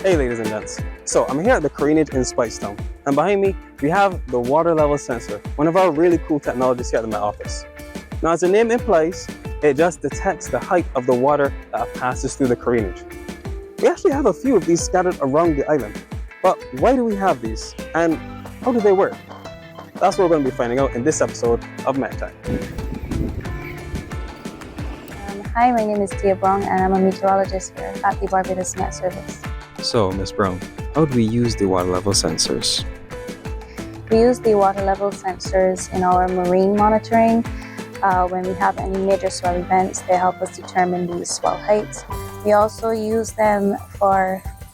Hey ladies and gents, so I'm here at the Careenage in Spicetown, and behind me we have the water level sensor, one of our really cool technologies here at the Met Office. Now as the name implies, it just detects the height of the water that passes through the Careenage. We actually have a few of these scattered around the island, but why do we have these and how do they work? That's what we're going to be finding out in this episode of Met Tech. Hi, my name is Tia Brown and I'm a meteorologist here at the Barbados Met Service. So, Ms. Brown, how do we use the water level sensors? We use the water level sensors in our marine monitoring. When we have any major swell events, they help us determine the swell heights. We also use them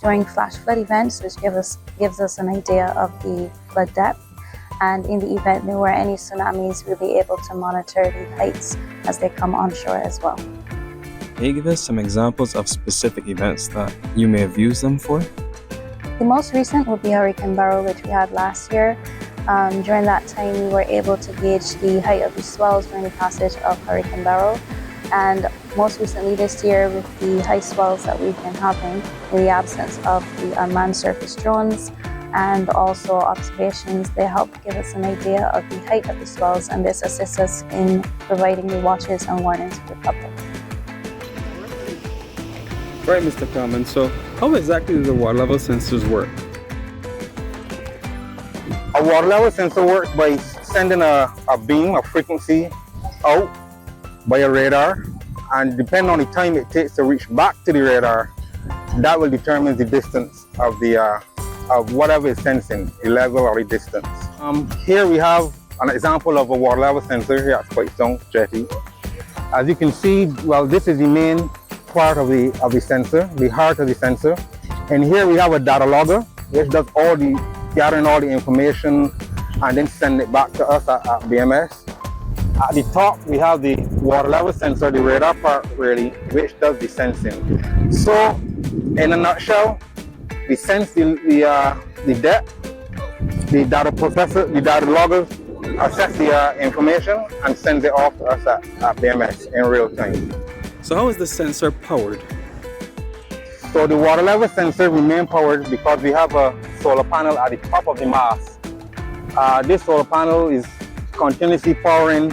during flash flood events, which gives us an idea of the flood depth. And in the event there were any tsunamis, we'll be able to monitor the heights as they come onshore as well. Can you give us some examples of specific events that you may have used them for? The most recent would be Hurricane Beryl, which we had last year. During that time, we were able to gauge the height of the swells during the passage of Hurricane Beryl. And most recently this year, with the high swells that we've been having, in the absence of the unmanned surface drones and also observations, they help give us an idea of the height of the swells, and this assists us in providing the watches and warnings to the public. Right, Mr. Kalman, so how exactly do the water level sensors work? A water level sensor works by sending a beam, a frequency out by a radar, and depending on the time it takes to reach back to the radar, that will determine the distance of whatever is sensing, the level or the distance. Here we have an example of a water level sensor here at Spicetown Jetty. As you can see, well, this is the main part of the sensor, the heart of the sensor. And here we have a data logger, which does gathering all the information and then send it back to us at BMS. At the top, we have the water level sensor, the radar part really, which does the sensing. So, in a nutshell, we sense the depth, the data processor, the data logger assess the information and sends it off to us at BMS in real time. So how is the sensor powered? So the water level sensor remains powered because we have a solar panel at the top of the mast. This solar panel is continuously powering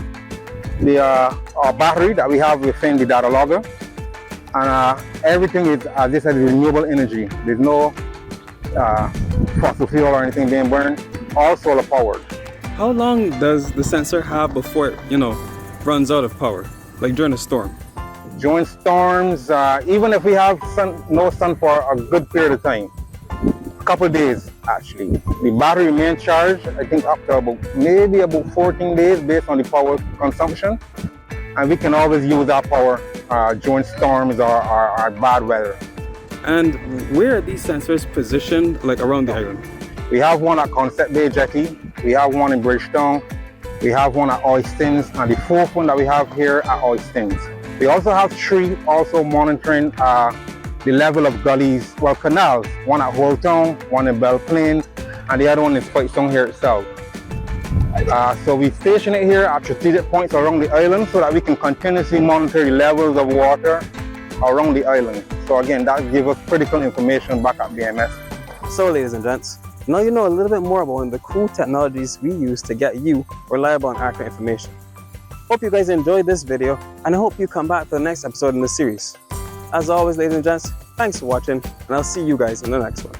our battery that we have within the data logger. And everything is, as I said, renewable energy. There's no fossil fuel or anything being burned, all solar powered. How long does the sensor have before it, runs out of power, like during a storm? During storms, even if we have no sun for a good period of time, a couple of days actually, the battery remains charged, I think up to maybe about 14 days based on the power consumption. And we can always use that power during storms or bad weather. And where are these sensors positioned, like around the island? We have one at Concept Bay Jetty, we have one in Bridgetown, we have one at Oistins, and the fourth one that we have here at Oistins. We also have three also monitoring the level of gullies, well, canals, one at Holtown, one in Belle Plaine, and the other one in Spicetown here itself. So we station it here at strategic points around the island so that we can continuously monitor the levels of water around the island. So again, that gives us critical information back at BMS. So ladies and gents, now you know a little bit more about one of the cool technologies we use to get you reliable and accurate information. Hope you guys enjoyed this video, and I hope you come back for the next episode in the series. As always, ladies and gents, thanks for watching, and I'll see you guys in the next one.